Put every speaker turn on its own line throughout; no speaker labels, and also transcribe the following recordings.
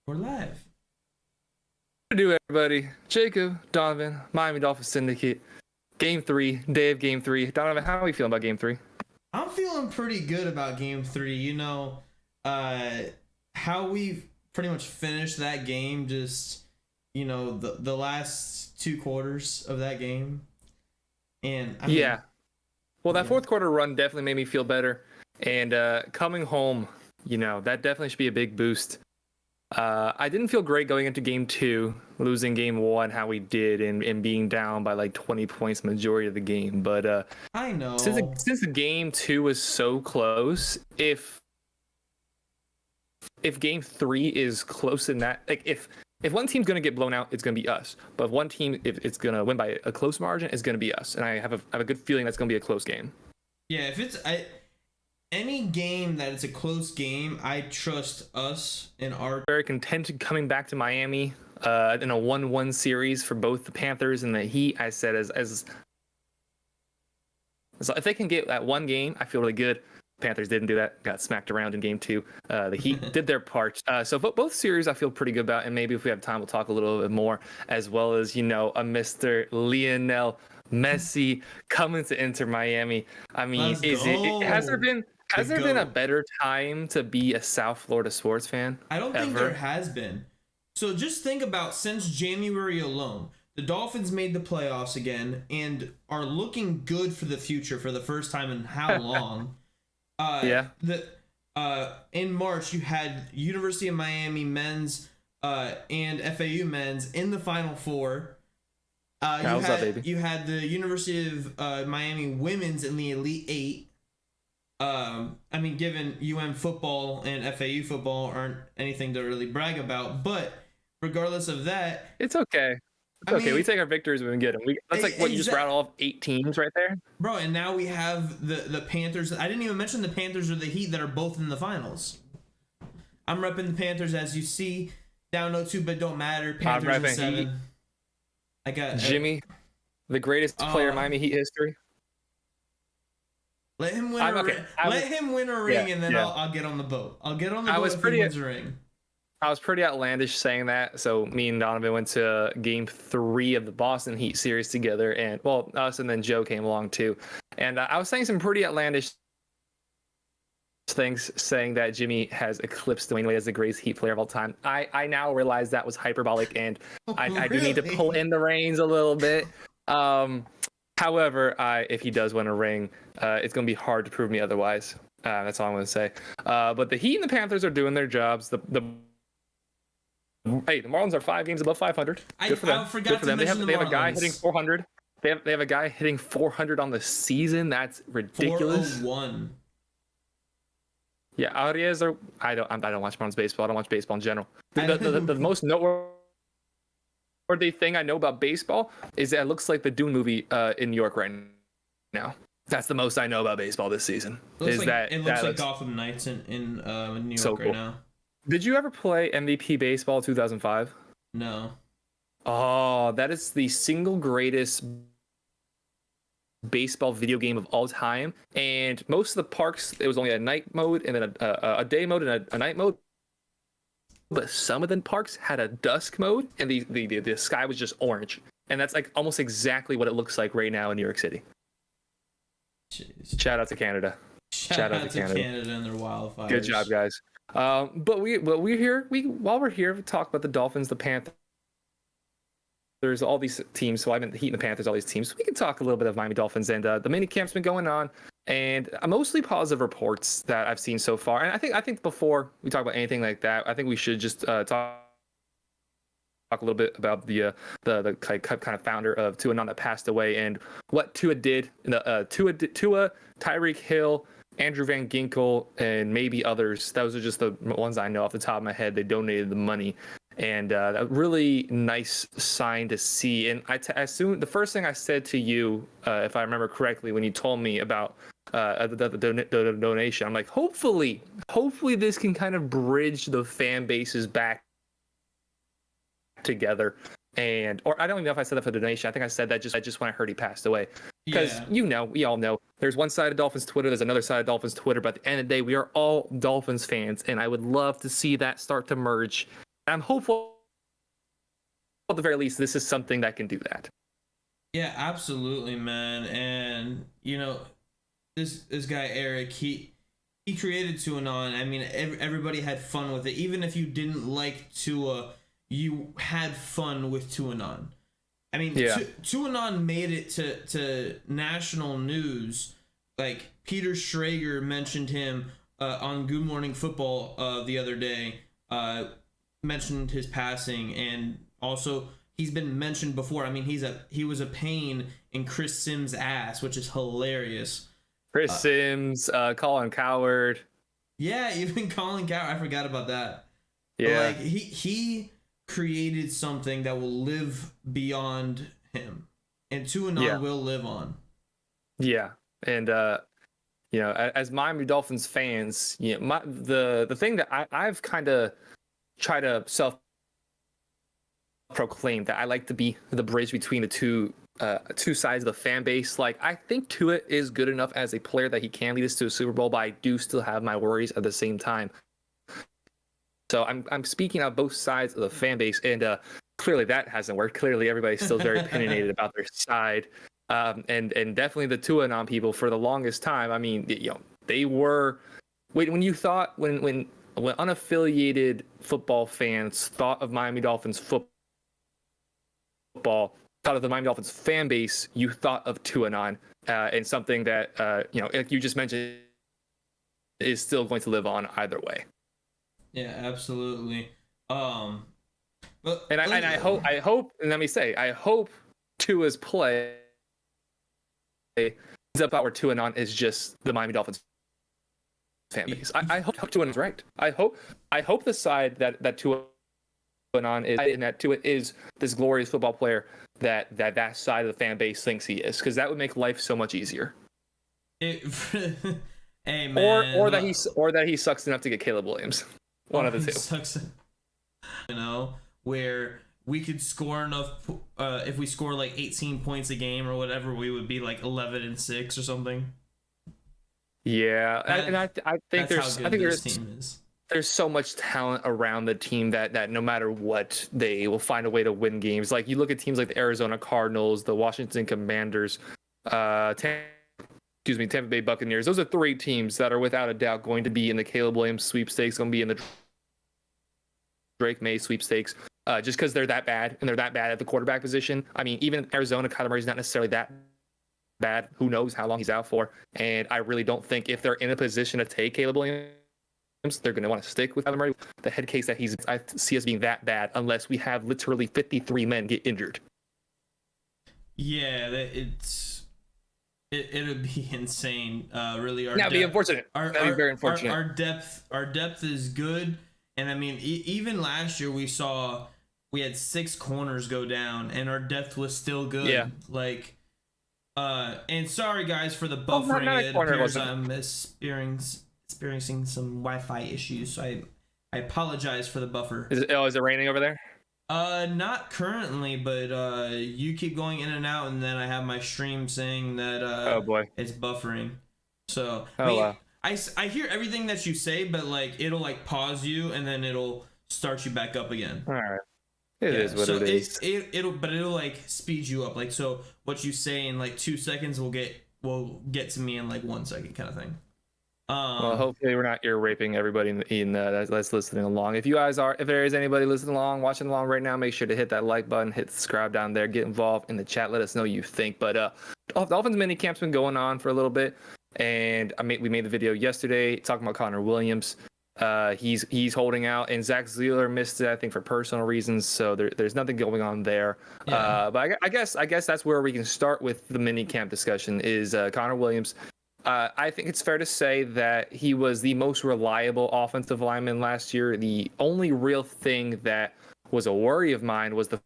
We're live.
What do, everybody? Jacob, Donovan, Miami Dolphins Syndicate. Game 3, day of Game 3. Donovan, how are we feeling about Game 3?
I'm feeling pretty good about Game 3. How we pretty much finished that game, just, the last 2 quarters of that game. And
That fourth quarter run definitely made me feel better. And coming home, that definitely should be a big boost. I didn't feel great going into Game 2, losing Game 1 how we did, and being down by like 20 points majority of the game. But
I know
since the Game 2 was so close, if Game 3 is close in that, like if one team's gonna get blown out, it's gonna be us. But if one team, if it's gonna win by a close margin, it's gonna be us. And I have a good feeling that's gonna be a close game.
Yeah, if it's any game that it's a close game, I trust us in our
very content coming back to Miami in a 1-1 series for both the Panthers and the Heat. I said as if they can get that one game, I feel really good. Panthers didn't do that, got smacked around in Game 2. The Heat did their part. So both series I feel pretty good about, and maybe if we have time, we'll talk a little bit more, as well as, a Mr. Lionel Messi coming to Inter Miami. I mean, has there been a better time to be a South Florida sports fan?
I don't think there has been. So just think about, since January alone, the Dolphins made the playoffs again and are looking good for the future for the first time in how long? In March, you had University of Miami men's and FAU men's in the Final Four. You had the University of Miami women's in the Elite Eight. Given UM football and FAU football aren't anything to really brag about, but regardless of that,
it's okay. We take our victories when we get them. That's like what you just rattle off 8 teams right there,
bro. And now we have the Panthers. I didn't even mention the Panthers or the Heat that are both in the finals. I'm repping the Panthers, as you see. Down 0-2, but don't matter. Panthers in 7.
Heat.
I got
Jimmy, the greatest player in Miami Heat history.
Let him win a ring, and then I'll get on the boat. I'll get on the boat if he wins a ring.
I was pretty outlandish saying that. So me and Donovan went to Game 3 of the Boston Heat series together, and us and then Joe came along too. And I was saying some pretty outlandish things, saying that Jimmy has eclipsed Dwayne Wade as the greatest Heat player of all time. I now realize that was hyperbolic, and I do need to pull in the reins a little bit. However, if he does win a ring, it's going to be hard to prove me otherwise. That's all I'm going to say. But the Heat and the Panthers are doing their jobs. The Marlins are 5 games above 500. Good for them. Good for them. They have a guy hitting 400. They have a guy hitting 400 on the season. That's ridiculous.
401.
Yeah, Arias are. I don't watch Marlins baseball. I don't watch baseball in general. The most noteworthy thing I know about baseball is that it looks like the Dune movie in New York right now. That's the most I know about baseball this season.
It looks like Gotham Knights in New York right now.
Did you ever play MVP Baseball 2005?
No.
Oh, that is the single greatest baseball video game of all time. And most of the parks, it was only a night mode and then a day mode and a night mode. But some of the parks had a dusk mode, and the sky was just orange. And that's like almost exactly what it looks like right now in New York City. Jeez. Shout out to Canada.
Shout out to Canada and their wildfires.
Good job, guys. But we're here. While we're here, we talk about the Dolphins, the Panthers. There's all these teams. So I meant the Heat and the Panthers, all these teams. So we can talk a little bit of Miami Dolphins, and the minicamp's been going on, and mostly positive reports that I've seen so far. And I think before we talk about anything like that, I think we should just talk a little bit about the kind of founder of Tua that passed away, and what Tua did. Tua, Tyreek Hill, Andrew Van Ginkel, and maybe others. Those are just the ones I know off the top of my head. They donated the money, and a really nice sign to see. And I assume the first thing I said to you, if I remember correctly, when you told me about the donation, I'm like, hopefully this can kind of bridge the fan bases back together. Or I don't even know if I said that for the donation. I think I said that just when I heard he passed away. Because we all know there's one side of Dolphins Twitter, there's another side of Dolphins Twitter, but at the end of the day, we are all Dolphins fans, and I would love to see that start to merge I'm hopeful at the very least this is something that can do that.
Yeah, absolutely, man. And this guy Eric, he created Tuanon. I mean, everybody had fun with it. Even if you didn't like Tua, you had fun with Tuanon. I mean, Tuanon made it to national news. Like Peter Schrager mentioned him on Good Morning Football the other day. Mentioned his passing, and also he's been mentioned before. I mean, he was a pain in Chris Sims' ass, which is hilarious.
Chris Sims, Colin Cowherd.
Yeah, even Colin Cowherd. I forgot about that.
Yeah,
but like he created something that will live beyond him, and Tuanon will live on.
Yeah, and as Miami Dolphins fans, the thing that I've kind of tried to self-proclaim that I like to be the bridge between the two sides of the fan base. Like, I think Tua is good enough as a player that he can lead us to a Super Bowl, but I do still have my worries at the same time. So I'm speaking on both sides of the fan base, and clearly that hasn't worked. Clearly everybody's still very opinionated about their side, and definitely the Tuanon people for the longest time. I mean, they were when unaffiliated football fans thought of Miami Dolphins football, thought of the Miami Dolphins fan base, you thought of Tuanon, and something that like you just mentioned, is still going to live on either way.
Yeah, absolutely. I
hope, and let me say, I hope Tua's play ends up out where Tuanon is just the Miami Dolphins fan base. I hope Tuanon's right. I hope the side that Tuanon is, and that Tua is this glorious football player that side of the fan base thinks he is, because that would make life so much easier.
Hey man,
or that he sucks enough to get Caleb Williams. One of the two.
Sucks, where we could score enough. If we score like 18 points a game or whatever, we would be like 11-6 or something.
Yeah, I think there's
team is.
There's so much talent around the team that no matter what, they will find a way to win games. Like, you look at teams like the Arizona Cardinals, the Washington Commanders, Tampa Bay Buccaneers. Those are three teams that are without a doubt going to be in the Caleb Williams sweepstakes, going to be in the Drake May sweepstakes, just because they're that bad, and they're that bad at the quarterback position. I mean, even Arizona, Kyler Murray's not necessarily that bad. Who knows how long he's out for? And I really don't think if they're in a position to take Caleb Williams, they're going to want to stick with Kyler Murray. The head case that I see us being that bad unless we have literally 53 men get injured.
Yeah, it'll be insane. Really,
that'd be unfortunate. That'd be very unfortunate.
Our depth is good, and I mean, even last year we had 6 corners go down, and our depth was still good. Yeah. Like, and sorry guys for the buffering. It appears I'm experiencing some Wi-Fi issues, so I apologize for the buffer.
Is it raining over there?
Not currently, but you keep going in and out, and then I have my stream saying that
oh boy,
it's buffering. So
wow.
I hear everything that you say, but like it'll like pause you and then it'll start you back up again.
All right. It is what it is.
It'll like speed you up. Like, so what you say in like 2 seconds will get to me in like 1 second, kind of thing.
Well, hopefully we're not ear raping everybody that's listening along. If there is anybody listening along, watching along right now, make sure to hit that like button, hit subscribe down there, get involved in the chat. Let us know what you think. But Dolphins Minicamp's been going on for a little bit, and we made the video yesterday talking about Connor Williams. He's holding out, and Zach Zeeler missed it, I think, for personal reasons. So there's nothing going on there. Yeah. But I guess that's where we can start with the Minicamp discussion. Is Connor Williams. I think it's fair to say that he was the most reliable offensive lineman last year. The only real thing that was a worry of mine was the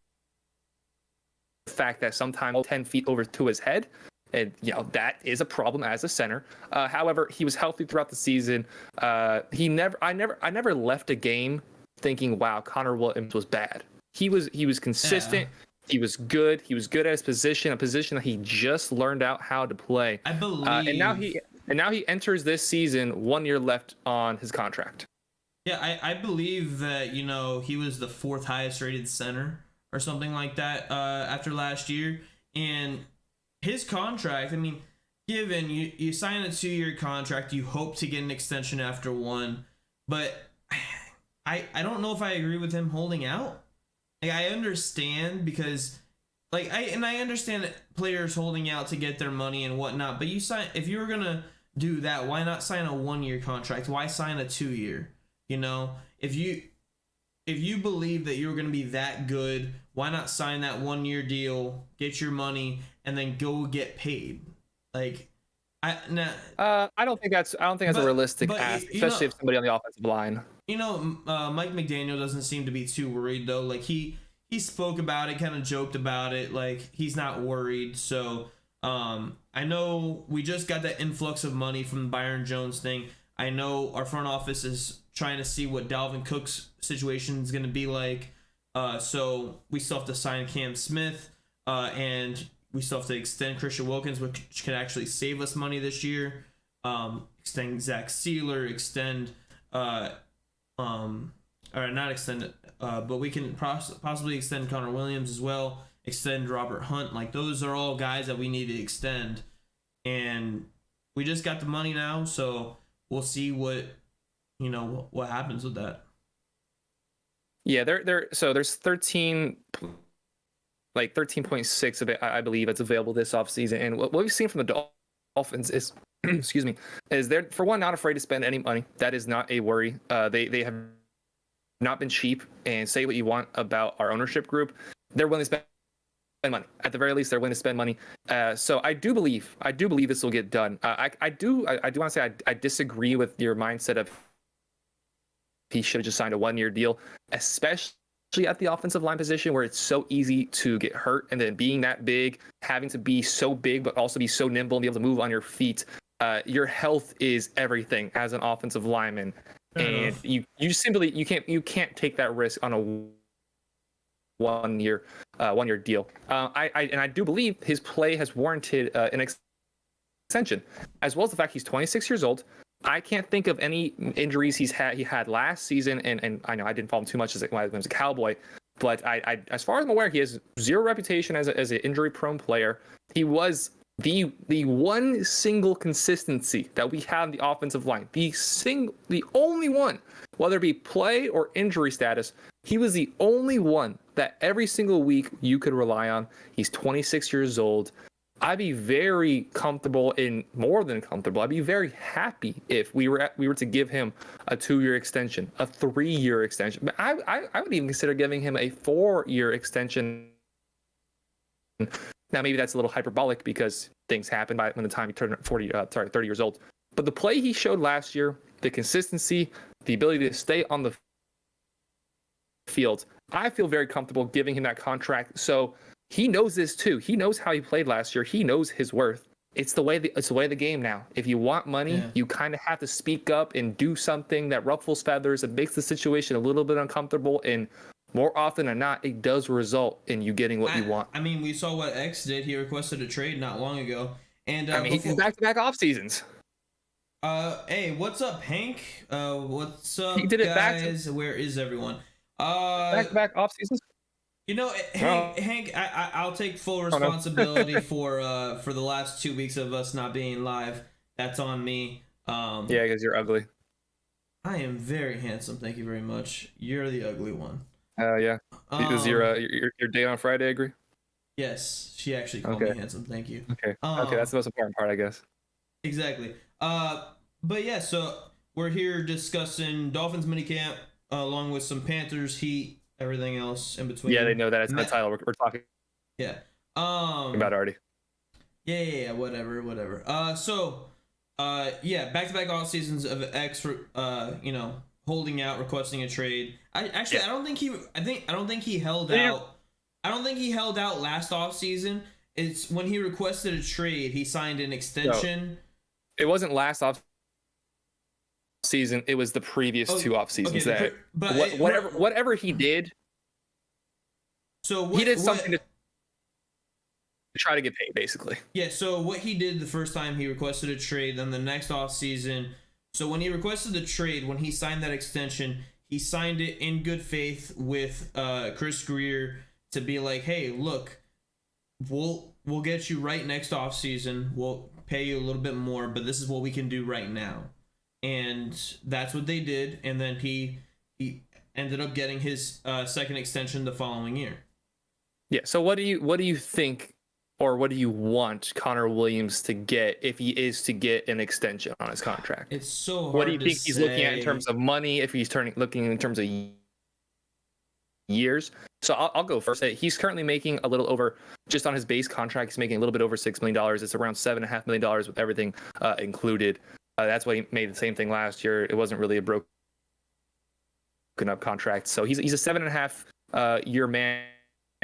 fact that sometimes 10 feet over to his head. And, that is a problem as a center. However, he was healthy throughout the season. I never left a game thinking, wow, Connor Williams was bad. He was consistent. Yeah. He was good. He was good at his position, a position that he just learned out how to play.
I believe.
And now he enters this season 1 year left on his contract.
Yeah, I believe that, he was the fourth highest rated center or something like that after last year. And his contract, I mean, given you sign a 2-year contract, you hope to get an extension after one, but I don't know if I agree with him holding out. Like, I understand because I understand players holding out to get their money and whatnot, but if you were gonna do that, why not sign a 1-year contract? Why sign a 2-year? If you believe that you're gonna be that good, why not sign that 1-year deal, get your money, and then go get paid? Like, I
don't think that's a realistic ask, especially if somebody on the offensive line.
Mike McDaniel doesn't seem to be too worried though. Like, he spoke about it, kind of joked about it. Like, he's not worried. So I know we just got that influx of money from the Byron Jones thing. I know our front office is trying to see what Dalvin Cook's situation is going to be like. So we still have to sign Cam Smith, and we still have to extend Christian Wilkins, which can actually save us money this year. Extend Zach Sealer, or not extend it, but we can possibly extend Connor Williams as well, extend Robert Hunt. Like, those are all guys that we need to extend, and we just got the money now, so we'll see what happens with that.
Yeah, so there's 13.6 of it, I believe, it's available this offseason. And what we've seen from the Dolphins is, excuse me, is they're, for one, not afraid to spend any money. That is not a worry. They have not been cheap, and say what you want about our ownership group, they're willing to spend money. At the very least, they're willing to spend money. So I do believe this will get done. I do want to say I disagree with your mindset of he should have just signed a 1-year deal, especially at the offensive line position where it's so easy to get hurt, and then being that big, having to be so big but also be so nimble and be able to move on your feet. Your health is everything as an offensive lineman, and you can't take that risk on a 1-year deal. I do believe his play has warranted an extension, as well as the fact he's 26 years old. I can't think of any injuries he had last season, and I know I didn't follow him too much when I was a Cowboy, but I as far as I'm aware, he has zero reputation as an injury-prone player. He was the one single consistency that we have in the offensive line, the only one, whether it be play or injury status. He was the only one that every single week you could rely on. He's 26 years old. I'd be very comfortable, more than comfortable. I'd be very happy if we were to give him a 2-year extension, a 3-year extension. But I would even consider giving him a 4-year extension. Now, maybe that's a little hyperbolic because things happen when the time he turned 30 years old. But the play he showed last year, the consistency, the ability to stay on the field, I feel very comfortable giving him that contract. So he knows this too. He knows how he played last year. He knows his worth. It's the way of the game now. If you want money, you kind of have to speak up and do something that ruffles feathers and makes the situation a little bit uncomfortable. And more often than not, it does result in you getting what you want.
I mean, we saw what X did. He requested a trade not long ago, and
he's back-to-back off seasons.
Hey, what's up, Hank? What's up,
he did it
guys? Where is everyone?
Back-to-back off seasons.
Hank, I'll take full responsibility for the last 2 weeks of us not being live. That's on me.
Yeah, because you're ugly.
I am very handsome. Thank you very much. You're the ugly one.
Yeah. Is your date on Friday, agree?
Yes, she actually called me handsome. Thank you.
Okay. Okay, that's the most important part, I guess.
Exactly. But yeah, so we're here discussing Dolphins minicamp along with some Panthers, Heat, everything else in between.
Yeah, they know that it's the title we're talking.
Yeah.
About already.
Yeah. Whatever. Back-to-back off seasons of X for holding out, requesting a trade. I don't think he held out. I don't think he held out last off season. It's when he requested a trade, he signed an extension.
No, it wasn't last off season. It was the previous 2 off seasons.
Okay,
whatever he did.
So
he did something to try to get paid, basically.
Yeah. So what he did the first time he requested a trade, then the next off season So when he requested the trade, when he signed that extension, he signed it in good faith with Chris Greer to be like, hey, look, we'll get you right next offseason. We'll pay you a little bit more, but this is what we can do right now. And that's what they did. And then he ended up getting his second extension the following year.
Yeah. So what do you think, or what do you want Connor Williams to get if he is to get an extension on his contract?
It's so hard.
What do you think he's looking at in terms of money? If he's looking in terms of years? So I'll go first. He's currently making a little over, just on his base contract, he's making a little bit over $6 million. It's around $7.5 million with everything included. That's why he made the same thing last year. It wasn't really a broken up contract. So he's a 7.5 year man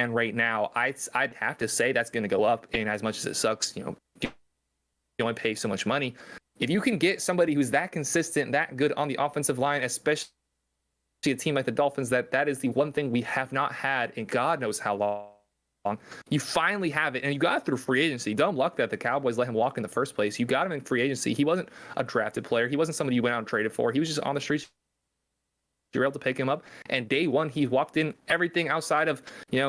right now. I'd have to say that's going to go up. And as much as it sucks, you only pay so much money. If you can get somebody who's that consistent, that good on the offensive line, especially a team like the Dolphins, that is the one thing we have not had in God knows how long. You finally have it, and you got it through free agency. Dumb luck that the Cowboys let him walk in the first place. You got him in free agency. He wasn't a drafted player. He wasn't somebody you went out and traded for. He was just on the streets. You were able to pick him up, and day one he walked in everything outside of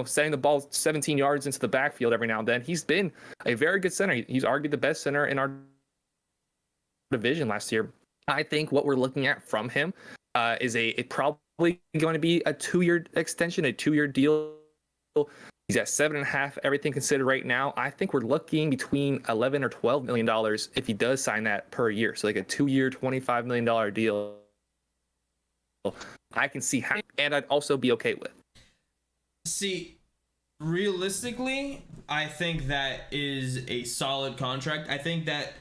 setting the ball 17 yards into the backfield every now and then. He's been a very good center. He's argued the best center in our division last year. I think what we're looking at from him is probably going to be a 2-year extension, a 2-year deal. He's at 7.5, everything considered right now. I think we're looking between $11 or $12 million if he does sign that per year. So like a 2-year, $25 million deal. I can see how, and I'd also be okay with.
See, realistically, I think that is a solid contract. I think that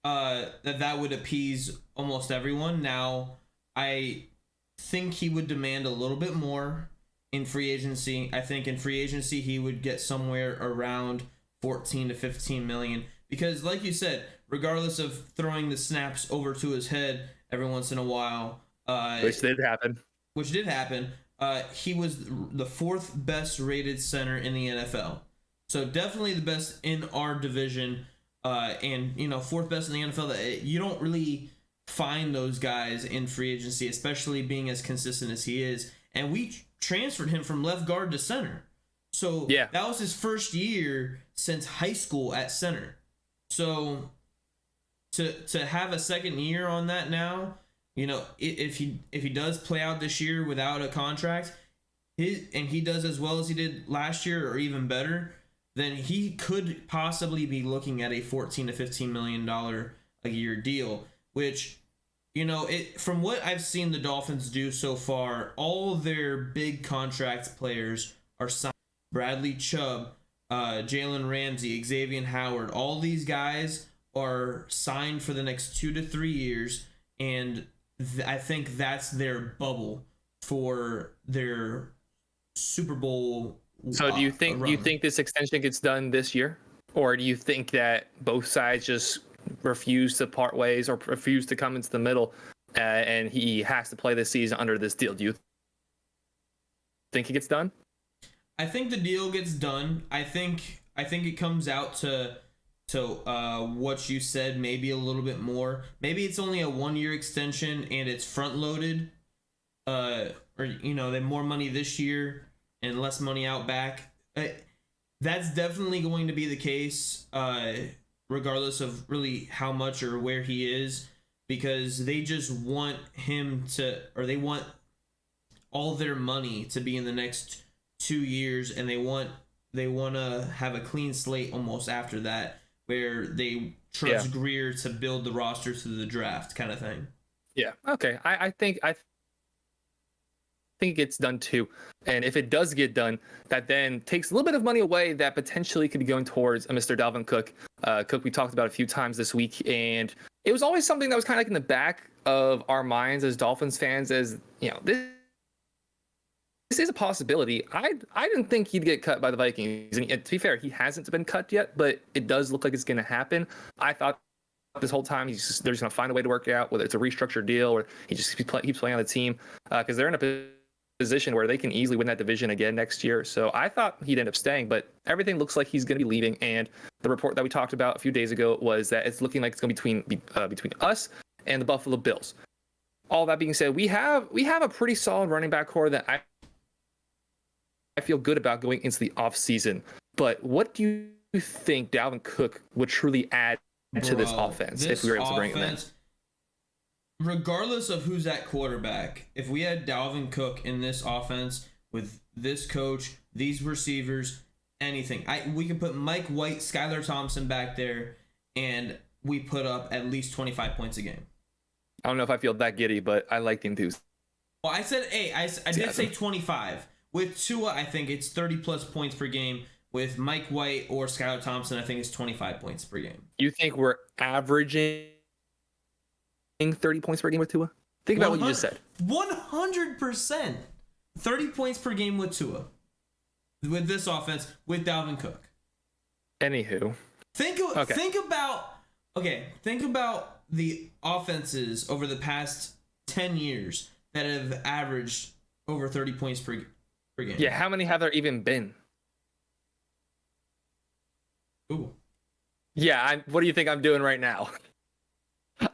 that would appease almost everyone. Now, I think he would demand a little bit more in free agency. I think in free agency he would get somewhere around 14 to 15 million, because like you said, regardless of throwing the snaps over to his head every once in a while,
which did happen,
he was the 4th best rated center in the NFL. So definitely the best in our division, and 4th best in the NFL. That you don't really find those guys in free agency, especially being as consistent as he is. And we transferred him from left guard to center. So yeah, that was his first year since high school at center. So to have a second year on that now, if he does play out this year without a contract, and he does as well as he did last year or even better, then he could possibly be looking at a $14 to $15 million a year deal, which, from what I've seen the Dolphins do so far, all their big contract players are signed. Bradley Chubb, Jalen Ramsey, Xavier Howard, all these guys are signed for the next 2 to 3 years, and I think that's their bubble for their Super Bowl.
So do you think this extension gets done this year, or do you think that both sides just refuse to part ways or refuse to come into the middle, and he has to play this season under this deal? Do you think it gets done?
I think the deal gets done. I think it comes out to what you said, maybe a little bit more. Maybe it's only a 1-year extension and it's front loaded, or they have more money this year and less money out back. That's definitely going to be the case, regardless of really how much or where he is, because they just want him to, or they want all their money to be in the next 2 years, and they want to have a clean slate almost after that, where they trust Greer to build the roster through the draft, kind of thing.
Yeah. Okay. I think it gets done too, and if it does get done, that then takes a little bit of money away that potentially could be going towards Mr. Dalvin Cook. Cook we talked about a few times this week, and it was always something that was kind of like in the back of our minds as Dolphins fans, as this is a possibility. I didn't think he'd get cut by the Vikings, and to be fair, he hasn't been cut yet, but it does look like it's going to happen. I thought this whole time they're just going to find a way to work it out, whether it's a restructured deal or he just keeps playing on the team, because they're in a position where they can easily win that division again next year. So I thought he'd end up staying, but everything looks like he's going to be leaving. And the report that we talked about a few days ago was that it's looking like it's going to be between us and the Buffalo Bills. All that being said, we have a pretty solid running back core that I feel good about going into the offseason. But what do you think Dalvin Cook would truly add to this offense if we were able to bring him in?
Regardless of who's at quarterback, if we had Dalvin Cook in this offense with this coach, these receivers, anything, we can put Mike White, Skylar Thompson back there, and we put up at least 25 points a game.
I don't know if I feel that giddy, but I like the enthusiasm.
Well, I said, I did say 25. With Tua, I think it's 30-plus points per game. With Mike White or Skylar Thompson, I think it's 25 points per game.
You think we're averaging 30 points per game with Tua? Think about what you just said.
100%. 30 points per game with Tua. With this offense, with Dalvin Cook.
Anywho.
Think about the offenses over the past 10 years that have averaged over 30 points per game.
Yeah, how many have there even been?
Ooh.
Yeah, what do you think I'm doing right now?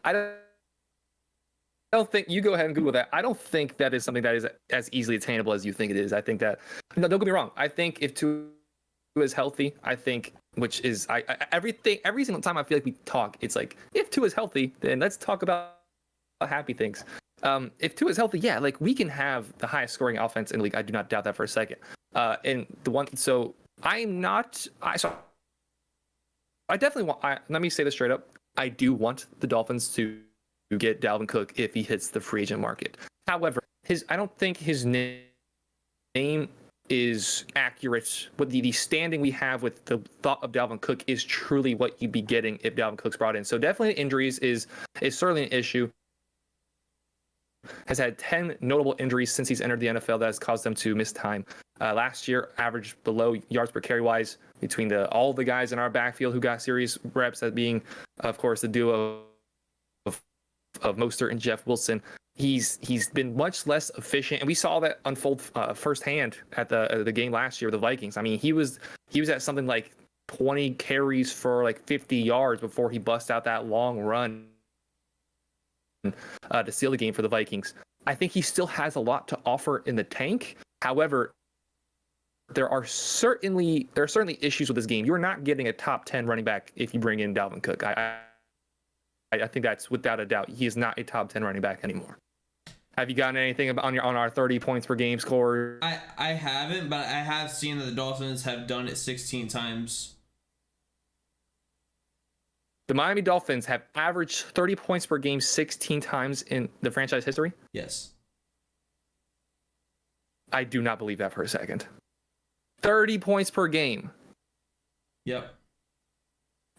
I don't think, you go ahead and Google that. I don't think that is something that is as easily attainable as you think it is. I think that, no, don't get me wrong. I think if Tua is healthy, I think, which is, every single time I feel like we talk, it's like, if Tua is healthy, then let's talk about happy things. If Tua is healthy, yeah, like we can have the highest scoring offense in the league. I do not doubt that for a second. And the one, so I definitely want, let me say this straight up. I do want the Dolphins to get Dalvin Cook if he hits the free agent market. However, I don't think his name is accurate. With the standing we have with the thought of Dalvin Cook is truly what you'd be getting if Dalvin Cook's brought in. So definitely injuries is certainly an issue. Has had 10 notable injuries since he's entered the NFL that has caused them to miss time. Last year, averaged below yards per carry wise between all the guys in our backfield who got serious reps, that being, of course, the duo of Mostert and Jeff Wilson. He's been much less efficient, and we saw that unfold firsthand at the game last year with the Vikings. I mean, he was at something like 20 carries for like 50 yards before he bust out that long run to seal the game for the Vikings. I think he still has a lot to offer in the tank. However, there are certainly issues with this game. You're not getting a top 10 running back if you bring in Dalvin Cook. I think that's without a doubt. He is not a top 10 running back anymore. Have you gotten anything on our 30 points per game score?
I haven't, but I have seen that the Dolphins have done it 16 times.
The Miami Dolphins have averaged 30 points per game 16 times in the franchise history?
Yes.
I do not believe that for a second. 30 points per game.
Yep.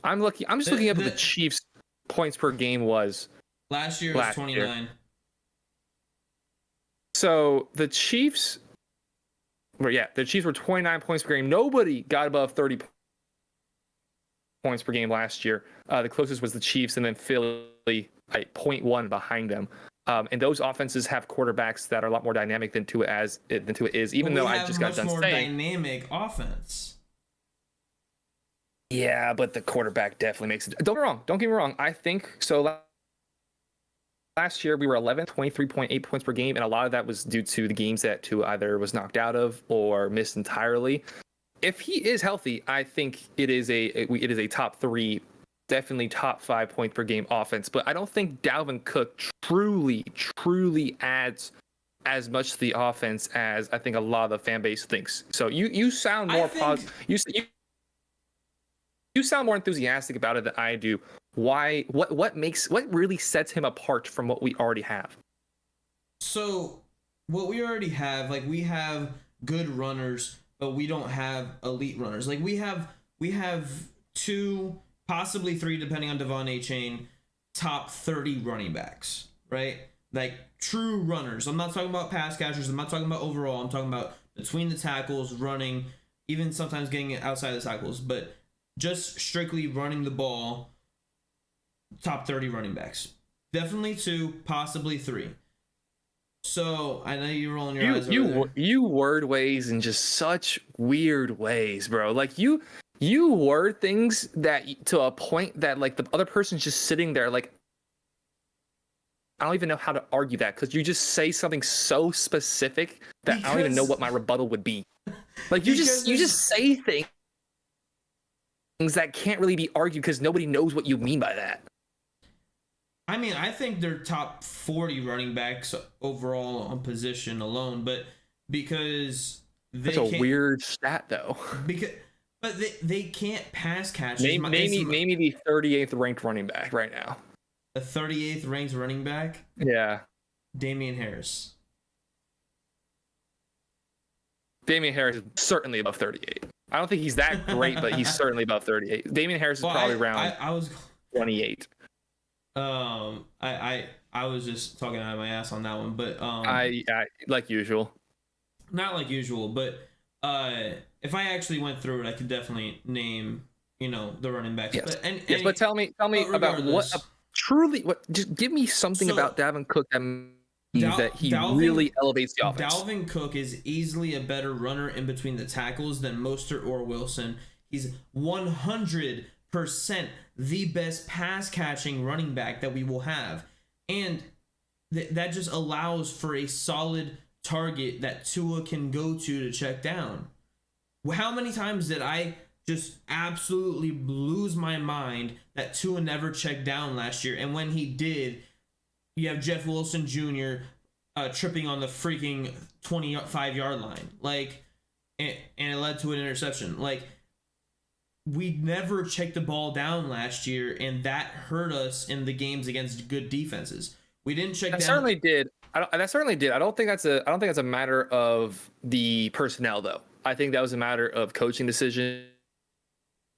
I'm just looking up what the Chiefs' points per game was.
Last year was 29.
So the Chiefs were 29 points per game. Nobody got above 30 points per game last year. The closest was the Chiefs, and then Philly, 0.1 behind them. And those offenses have quarterbacks that are a lot more dynamic than Tua is. Even though I just got done saying,
more dynamic offense.
Yeah, but the quarterback definitely makes it. Don't get me wrong. I think so. Last year we were 11th, 23.8 points per game, and a lot of that was due to the games that Tua either was knocked out of or missed entirely. If he is healthy, I think it is a top 3, definitely top 5 point per game offense. But I don't think Dalvin Cook truly adds as much to the offense as I think a lot of the fan base thinks. So you sound more positive. You sound more enthusiastic about it than I do. Why? What really sets him apart from what we already have?
So what we already have, like, we have good runners, but we don't have elite runners. Like, we have 2, possibly 3, depending on Devon A-Chain, top 30 running backs, right? Like, true runners. I'm not talking about pass catchers. I'm not talking about overall. I'm talking about between the tackles, running, even sometimes getting it outside the tackles, but just strictly running the ball. Top 30 running backs. Definitely 2, possibly 3. So I know you're rolling your eyes over there.
You word ways in just such weird ways, bro. Like you word things that to a point that like the other person's just sitting there like I don't even know how to argue that because you just say something so specific that I don't even know what my rebuttal would be. Like you just say things that can't really be argued because nobody knows what you mean by that.
I mean, I think they're top 40 running backs overall on position alone, but because
that's a weird stat though.
But they can't pass catch.
Name me the 38th ranked running back right now.
The 38th ranked running back?
Yeah.
Damian Harris.
Damian Harris is certainly above 38. I don't think he's that great, but he's certainly above 38. Damian Harris is probably around 28.
I was just talking out of my ass on that one, but
I like usual.
Not like usual, but if I actually went through it, I could definitely name, the running backs.
Yes. But tell me about what just give me something about Dalvin Cook that he really elevates the offense.
Dalvin Cook is easily a better runner in between the tackles than Mostert or Wilson. He's 100% the best pass catching running back that we will have. And that just allows for a solid target that Tua can go to check down. How many times did I just absolutely lose my mind that Tua never checked down last year? And when he did, you have Jeff Wilson Jr. Tripping on the freaking 25-yard line. And it led to an interception. We never checked the ball down last year, and that hurt us in the games against good defenses. We didn't check down.
That certainly did. I don't think that's a matter of the personnel, though. I think that was a matter of coaching decisions.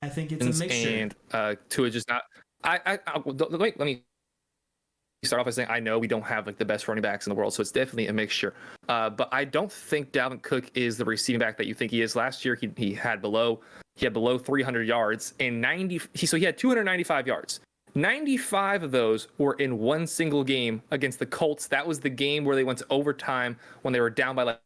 I think it's a mixture.
And Tua just not. Let me start off by saying I know we don't have the best running backs in the world, so it's definitely a mixture. But I don't think Dalvin Cook is the receiving back that you think he is. Last year he had below 300 yards and so he had 295 yards. 95 of those were in one single game against the Colts. That was the game where they went to overtime when they were down by like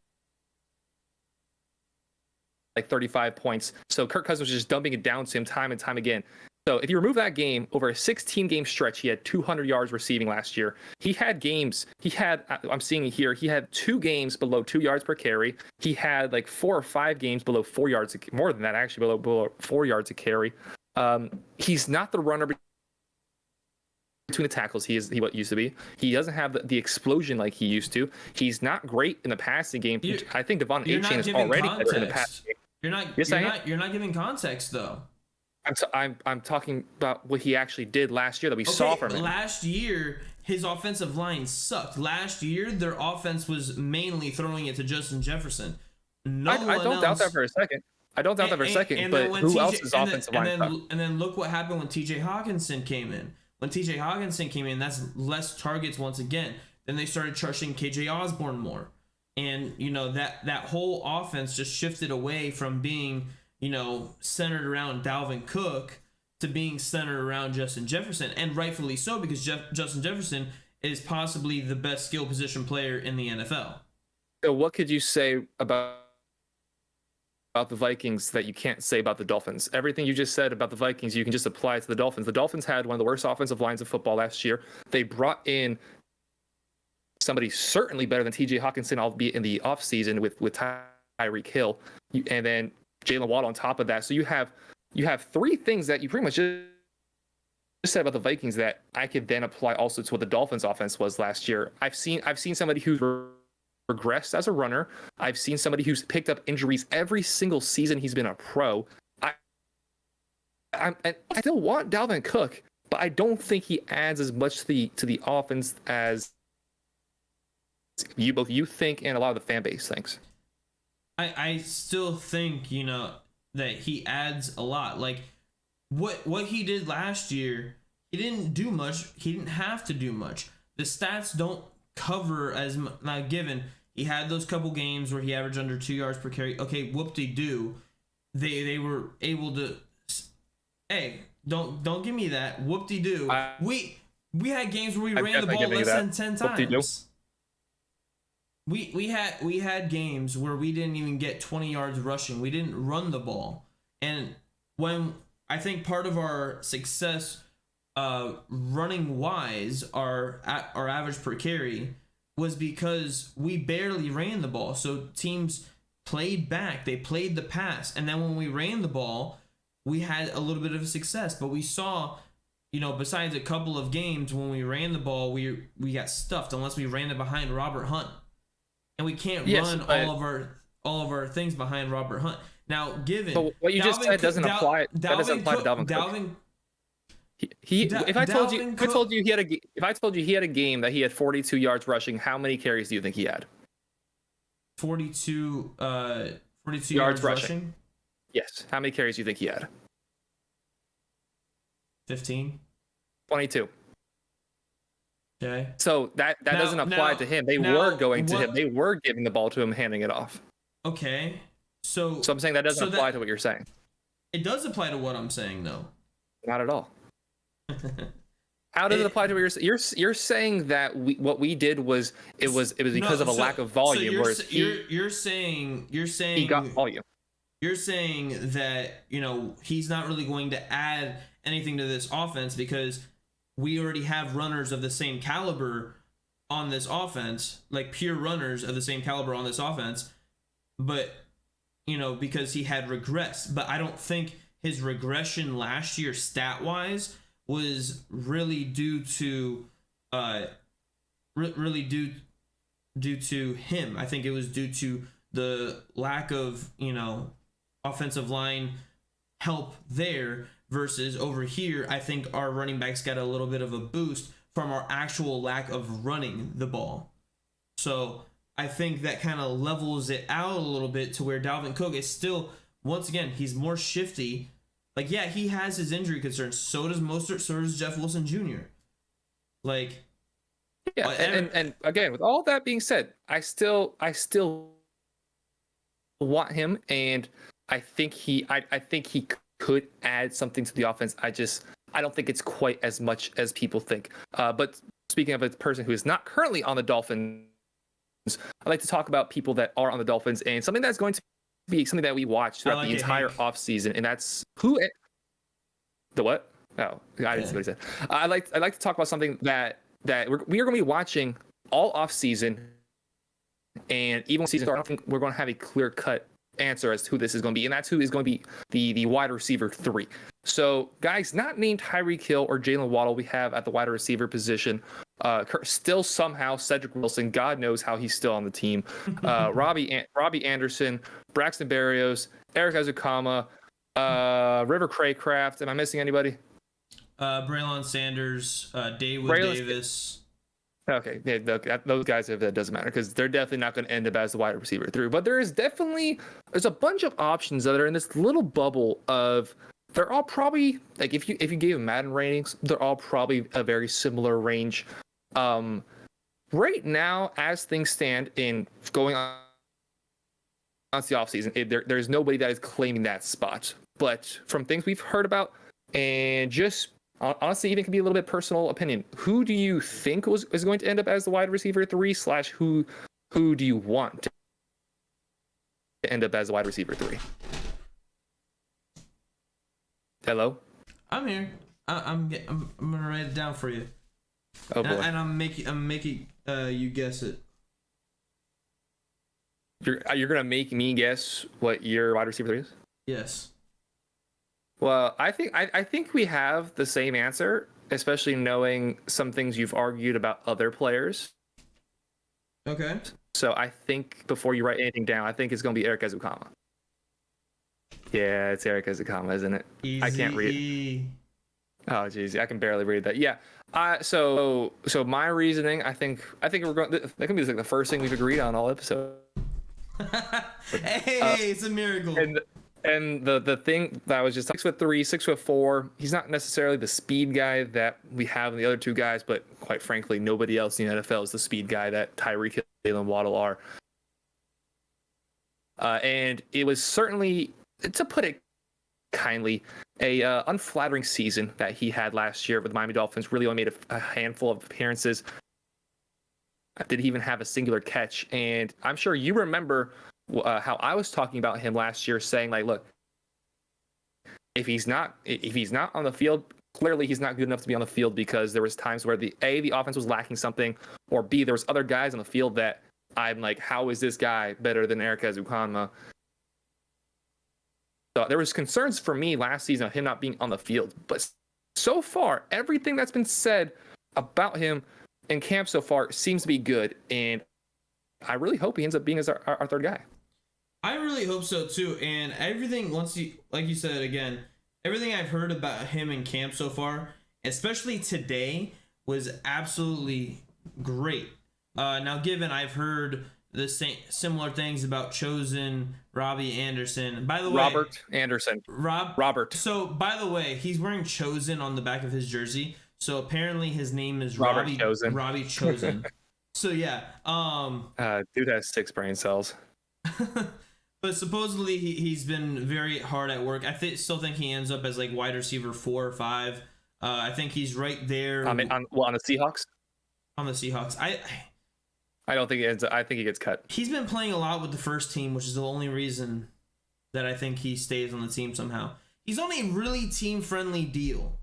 35 points. So Kirk Cousins was just dumping it down to him time and time again. So if you remove that game, over a 16-game stretch, he had 200 yards receiving last year. I'm seeing here, he had 2 games below 2 yards per carry. He had 4 or 5 games below 4 yards, more than that actually, below 4 yards a carry. He's not the runner between the tackles he what used to be. He doesn't have the explosion like he used to. He's not great in the passing game. I think Devon Achane is already better in the passing game.
You're not giving context though.
I'm talking about what he actually did last year that we saw from him.
Last year, his offensive line sucked. Last year, their offense was mainly throwing it to Justin Jefferson.
I don't doubt that for a second. But who else's offensive line sucked?
And then look what happened when TJ Hawkinson came in. When TJ Hawkinson came in, that's less targets once again. Then they started trusting KJ Osborne more. And, that whole offense just shifted away from being centered around Dalvin Cook to being centered around Justin Jefferson, and rightfully so, because Justin Jefferson is possibly the best skill position player in the NFL.
So what could you say about the Vikings that you can't say about the Dolphins? Everything you just said about the Vikings, you can just apply to the Dolphins. The Dolphins had one of the worst offensive lines of football last year. They brought in somebody certainly better than TJ Hawkinson, albeit in the offseason with Tyreek Hill, and then Jalen Waddle on top of that. So you have 3 things that you pretty much just said about the Vikings that I could then apply also to what the Dolphins offense was last year. I've seen somebody who's regressed as a runner. I've seen somebody who's picked up injuries every single season he's been a pro. I still want Dalvin Cook, but I don't think he adds as much to the offense as both you think and a lot of the fan base thinks.
I still think, that he adds a lot. What he did last year, he didn't do much. He didn't have to do much. The stats don't cover as much. Now, given he had those couple games where he averaged under 2 yards per carry. Okay, whoop-de-doo. They were able to. Hey, don't give me that. Whoop-de-doo. We had games where we ran the ball less than 10 times. We had games where we didn't even get 20 yards rushing. We didn't run the ball. And when I think part of our success running wise, our average per carry was because we barely ran the ball. So teams played back, they played the pass, and then when we ran the ball, we had a little bit of success. But we saw, besides a couple of games when we ran the ball, we got stuffed unless we ran it behind Robert Hunt, and we can't run all of our things behind Robert Hunt. Now, given
but what you just said doesn't apply. That doesn't apply to Dalvin Cook. If I told you he had a game that he had 42 yards rushing, how many carries do you think he had?
42 yards rushing?
Yes. How many carries do you think he had?
15.
22.
Okay.
So that doesn't apply to him. They were going to him. They were giving the ball to him, handing it off.
Okay. So
I'm saying that doesn't apply to what you're saying.
It does apply to what I'm saying, though.
Not at all. How does it apply to what you're saying? You're saying that what we did was because of a lack of volume.
So you're saying
he got volume.
You're saying that he's not really going to add anything to this offense because we already have runners of the same caliber on this offense, like pure runners of the same caliber on this offense, but because he had regressed. But I don't think his regression last year stat wise was really due to due to him. I think it was due to the lack of offensive line help there, versus over here I think our running backs got a little bit of a boost from our actual lack of running the ball. So I think that kind of levels it out a little bit to where Dalvin Cook is still, once again, he's more shifty. Like, yeah, he has his injury concerns. So does Mostert. So does Jeff Wilson Jr. Like,
yeah, and again, with all that being said, I still want him, and I think he could add something to the offense. I don't think it's quite as much as people think. But speaking of a person who is not currently on the Dolphins, I'd like to talk about people that are on the Dolphins and something that's going to be something that we watched throughout the entire offseason, and that's who the what? Oh, I didn't see what he said. I'd like to talk about something that we are going to be watching all offseason, and even when season starts, I don't think we're going to have a clear-cut answer as to who this is going to be, and that's who is going to be the wide receiver 3. So, guys, not named Tyreek Hill or Jalen Waddle, we have at the wide receiver position. Still somehow Cedric Wilson. God knows how he's still on the team. Robbie Anderson, Braxton Berrios, Eric Azukama, River Craycraft. Am I missing anybody?
Braylon Sanders, Davis.
Okay, yeah, those guys, that doesn't matter because they're definitely not going to end up as the wide receiver 3. But there's a bunch of options that are in this little bubble of. They're all probably, like, if you gave them Madden ratings, they're all probably a very similar range. Right now, as things stand in going on the offseason, there's nobody that is claiming that spot. But from things we've heard about, and just honestly, even can be a little bit personal opinion, who do you think is going to end up as the wide receiver 3 / who do you want to end up as the wide receiver 3? Hello?
I'm here. I'm gonna write it down for you.
Oh boy!
And I'm making you guess it.
You're gonna make me guess what your wide receiver 3 is?
Yes.
Well, I think we have the same answer, especially knowing some things you've argued about other players.
Okay.
So I think before you write anything down, I think it's gonna be Eric Azukama. Yeah, it's Eric Azukama, isn't it?
Easy.
I can't read. Oh, geez, I can barely read that. Yeah. So my reasoning, I think we're going. That can be like the first thing we've agreed on all episode.
Hey, it's a miracle.
And the thing that was just 6'3", 6'4". He's not necessarily the speed guy that we have in the other two guys, but quite frankly, nobody else in the NFL is the speed guy that Tyreek Hill and Jalen Waddle are. And it was certainly, to put it kindly, a unflattering season that he had last year with the Miami Dolphins. Really only made a handful of appearances. Did he even have a singular catch? And I'm sure you remember how I was talking about him last year, saying like, look, if he's not on the field clearly he's not good enough to be on the field because there was times where the offense was lacking something, or B, there was other guys on the field that I'm like, how is this guy better than Eric Ezukanma? So there was concerns for me last season of him not being on the field, but so far, everything that's been said about him in camp so far seems to be good, and I really hope he ends up being as our third guy.
I really hope so too, and everything, like you said again, everything I've heard about him in camp so far, especially today, was absolutely great. Now, given I've heard the similar things about Chosen, Robbie Anderson. By the way,
Robert Anderson. Robert.
So, by the way, he's wearing Chosen on the back of his jersey. So apparently his name is
Robbie Chosen.
Robbie Chosen. So yeah.
Dude has 6 brain cells.
But supposedly he's been very hard at work. I still think he ends up as like wide receiver 4 or 5. I think he's right there.
On the Seahawks.
On the Seahawks.
I don't think I think he gets cut.
He's been playing a lot with the first team, which is the only reason that I think he stays on the team somehow. He's on a really team-friendly deal.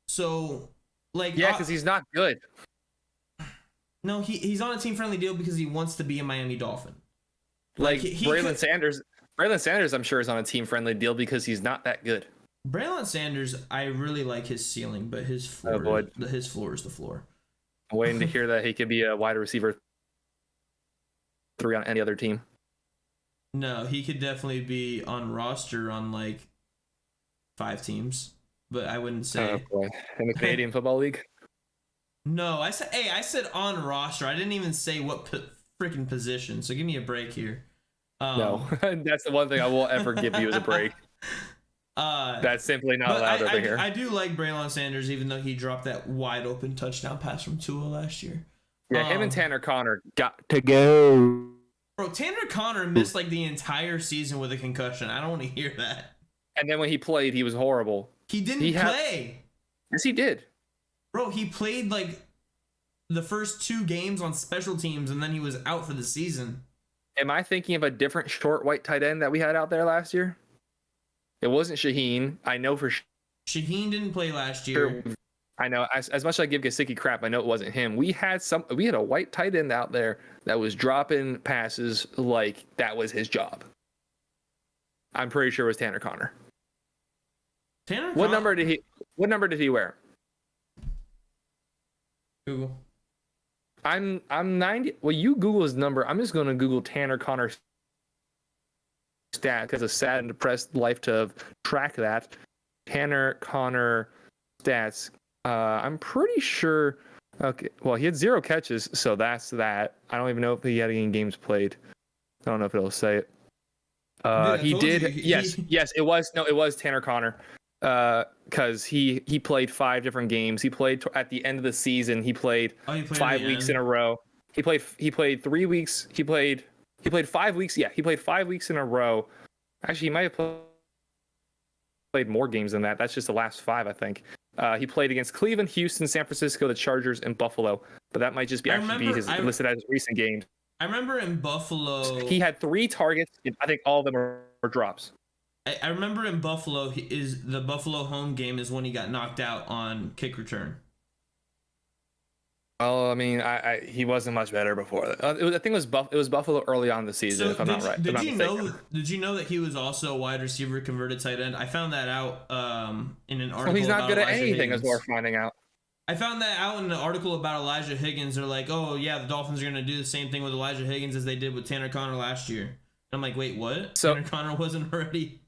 So, like...
Yeah, because he's not good.
No, he's on a team-friendly deal because he wants to be a Miami Dolphin.
Like Braylon Sanders... Braylon Sanders, I'm sure, is on a team-friendly deal because he's not that good.
Braylon Sanders, I really like his ceiling, but his floor, his floor is the floor.
I'm waiting to hear that he could be a wide receiver 3 on any other team.
No, he could definitely be on roster on like 5 teams, but I wouldn't say.
Oh boy, in the Canadian Football League.
No, I said on roster. I didn't even say what freaking position. So give me a break here.
No, that's the one thing I won't ever give you as a break. That's simply not allowed over here.
I do like Braylon Sanders, even though he dropped that wide open touchdown pass from Tua last year.
Yeah, him and Tanner Connor got to go.
Bro, Tanner Connor missed like the entire season with a concussion. I don't want to hear that.
And then when he played, he was horrible.
He didn't play.
Yes, he did.
Bro, he played like the first 2 games on special teams, and then he was out for the season.
Am I thinking of a different short white tight end that we had out there last year? It wasn't Shaheen. I know for sure.
Shaheen didn't play last year.
I know. As much as I give Gesicki crap, I know it wasn't him. We had a white tight end out there that was dropping passes like that was his job. I'm pretty sure it was Tanner Connor. What number did he wear?
Google.
I'm 90. Well, you Google his number. I'm just going to Google Tanner Connor stat because it's a sad and depressed life to track that. Tanner Connor stats. I'm pretty sure. Okay, well, he had 0 catches, so that's that. I don't even know if he had any games played. I don't know if it'll say it. He did. Yes, it was. No, it was Tanner Connor. Because he played 5 different games. He played at the end of the season. He played 5 weeks in a row. He played 3 weeks. He played 5 weeks. Yeah, he played 5 weeks in a row. Actually, he might have played more games than that. That's just the last 5, I think. He played against Cleveland, Houston, San Francisco, the Chargers, and Buffalo. But that might just be listed as listed as recent games.
I remember in Buffalo,
he had 3 targets. I think all of them were drops.
I remember in Buffalo, the Buffalo home game is when he got knocked out on kick return.
Well, I mean, he wasn't much better before that. I think it was Buffalo early on in the season, if I'm not right.
Did you know that he was also a wide receiver converted tight end? I found that out in an article.
Well, he's not
about
good at
Elijah
anything,
Higgins.
as we're finding out.
I found that out in an article about Elijah Higgins. They're like, oh yeah, the Dolphins are going to do the same thing with Elijah Higgins as they did with Tanner Connor last year. And I'm like, wait, what? Tanner Connor wasn't already.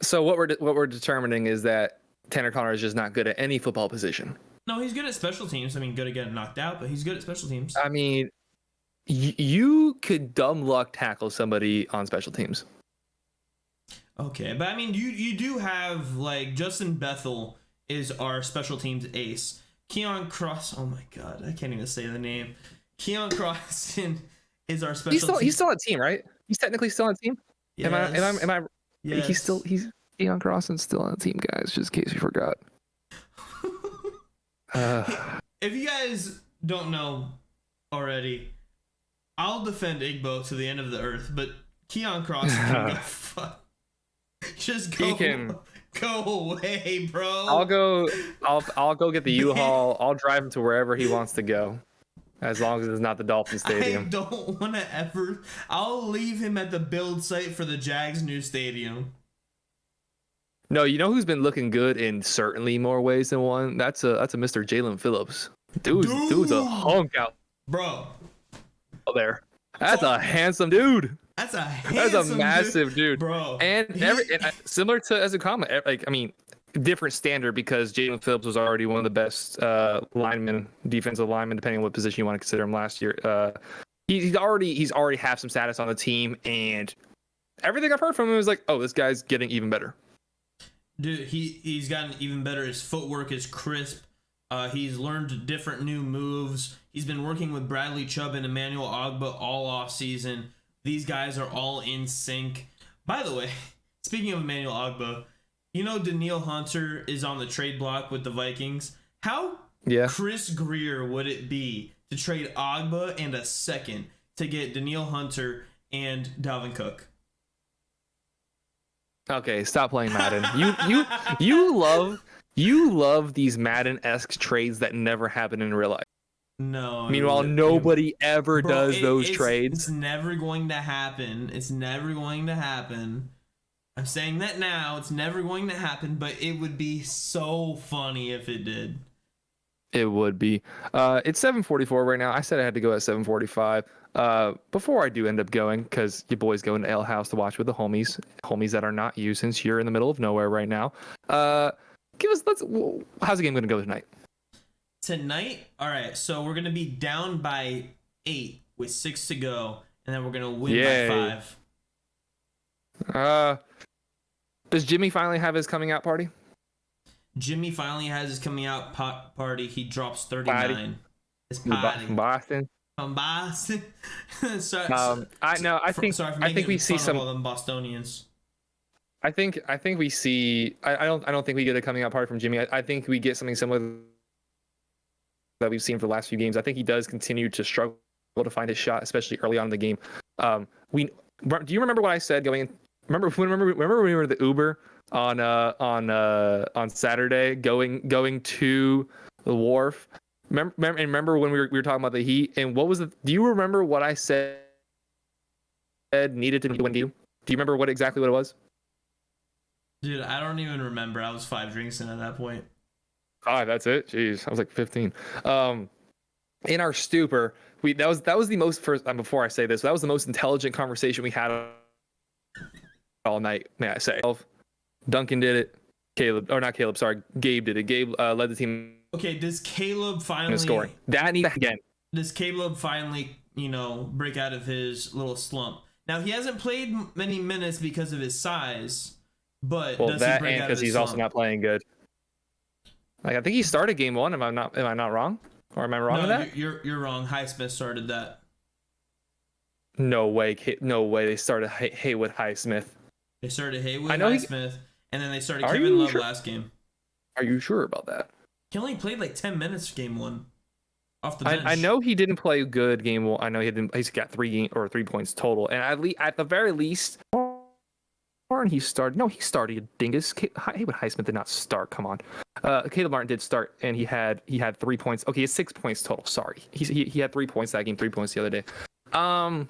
So what we're determining is that Tanner Connor is just not good at any football position.
No, he's good at special teams. I mean, good at getting knocked out, but he's good at special teams.
I mean, you could dumb luck tackle somebody on special teams.
Okay, but I mean, you do have like Justin Bethel is our special teams ace. Keon Cross. Oh my God, I can't even say the name. Keon Crossan is our special.
He's still on a team, right? He's technically still on a team.
Yes.
Am I?
Yes.
He's Keon Crossan's still on the team, guys. Just in case you forgot.
If you guys don't know already, I'll defend Igbo to the end of the earth, but Keon Crossan can go fuck. Just go. Go away, bro.
I'll go get the U-Haul. I'll drive him to wherever he wants to go. As long as it's not the Dolphins stadium.
I don't want to ever. I'll leave him at the build site for the Jags' new stadium.
No, you know who's been looking good in certainly more ways than one? That's a Mr. Jalen Phillips. Dude's a hunk out,
bro.
There. That's a handsome dude.
That's a
massive dude,
bro.
And similar to as a comment, like I mean, different standard because Jalen Phillips was already one of the best defensive linemen, depending on what position you want to consider him last year. He's already have some status on the team, and everything I've heard from him is like, oh, this guy's getting even better.
Dude, he's gotten even better. His footwork is crisp. He's learned different new moves. He's been working with Bradley Chubb and Emmanuel Ogbah all off season. These guys are all in sync. By the way, speaking of Emmanuel Ogbah, you know Danielle Hunter is on the trade block with the Vikings. How Chris Greer would it be to trade Ogbah and a second to get Danielle Hunter and Dalvin Cook?
Okay, stop playing Madden. You love these Madden-esque trades that never happen in real life.
No.
Meanwhile, nobody ever does those trades.
It's never going to happen. It's never going to happen. I'm saying that now. It's never going to happen, but it would be so funny if it did.
It would be. It's 7:44 right now. I said I had to go at 7:45. Before I do end up going, because your boy's going to Ale House to watch with the homies that are not you, since you're in the middle of nowhere right now. How's the game going to go tonight?
Tonight? All right, so we're going to be down by 8 with 6 to go, and then we're going to win by 5.
Does Jimmy finally have his coming out party?
Jimmy finally has his coming out party. He drops 39. His party.
Boston.
From Boston.
I think we see some
of them Bostonians.
I think we see. I don't think we get a coming out party from Jimmy. I think we get something similar that we've seen for the last few games. I think he does continue to struggle to find his shot, especially early on in the game. Do you remember what I said going in? Remember when we were in the Uber on Saturday going to the wharf? Remember when we were talking about the Heat and what was do you remember what I said needed to win you? Do you remember exactly what it was?
Dude, I don't even remember. I was 5 drinks in at that point.
5, that's it? Jeez, I was like 15. In our stupor, that was the most first. Before I say this, that was the most intelligent conversation we had all night. May I say? Duncan did it. Gabe did it. Gabe led the team.
Okay, does Caleb finally
scoring? That needs again.
Does Caleb finally, break out of his little slump? Now he hasn't played many minutes because of his size, but does he break out of his
he's
slump?
Also not playing good. Like I think he started game 1. Am I not wrong? Or am I wrong with that?
You're wrong. Highsmith started that.
No way. They started Haywood Highsmith.
They started Haywood Highsmith, and then they started Kevin Love last game.
Are you sure about that?
He only played like 10 minutes game 1 off the bench.
I know he didn't play good game 1. I know he's got 3 points total, and at the very least, he started. No, he started. Dingus. Haywood Highsmith did not start. Come on. Caleb Martin did start, and he had 3 points. Okay, he had 6 points total. Sorry, he had 3 points that game. 3 points the other day. I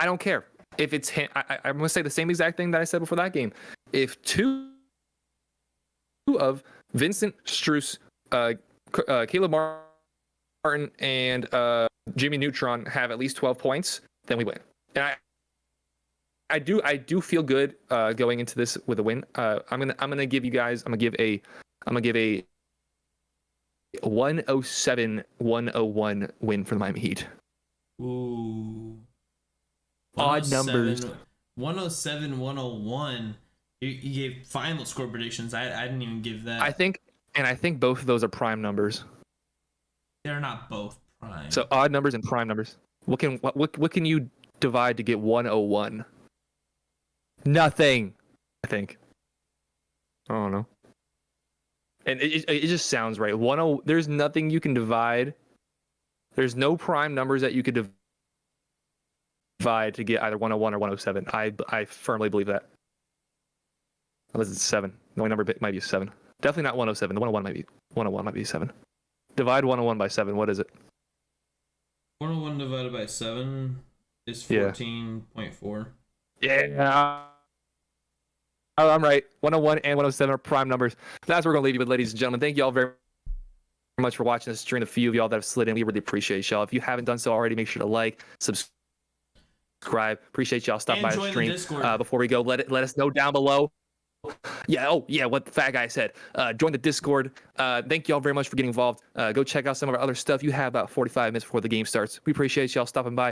don't care if it's him. I'm gonna say the same exact thing that I said before that game. If 2 of Vincent Struess, Caleb Martin, and Jimmy Neutron have at least 12 points, then we win. And I do feel good going into this with a win. I'm gonna give you guys. I'm gonna give a 107-101 win for the Miami Heat.
Ooh.
Odd numbers.
107-101. You gave final score predictions. I didn't even give that.
I think both of those are prime numbers.
They're not both prime.
So odd numbers and prime numbers. What can you divide to get 101? Nothing. I think. I don't know. And it just sounds right. There's nothing you can divide. There's no prime numbers that you could divide to get either 101 or 107. I firmly believe that. Unless it's 7. The only number might be 7. Definitely not 107. The 101 might be 7. Divide 101 by 7. What is it?
101 divided by 7 is 14.4.
Yeah. I'm right. 101 and 107 are prime numbers. That's what we're going to leave you with, ladies and gentlemen. Thank you all very much for watching us. During the few of y'all that have slid in, we really appreciate y'all. If you haven't done so already, make sure to like, subscribe. Appreciate y'all stopping by the stream. Before we go, let us know down below. Yeah, what the fat guy said. Join the Discord. Thank y'all very much for getting involved. Go check out some of our other stuff. You have about 45 minutes before the game starts. We appreciate y'all stopping by.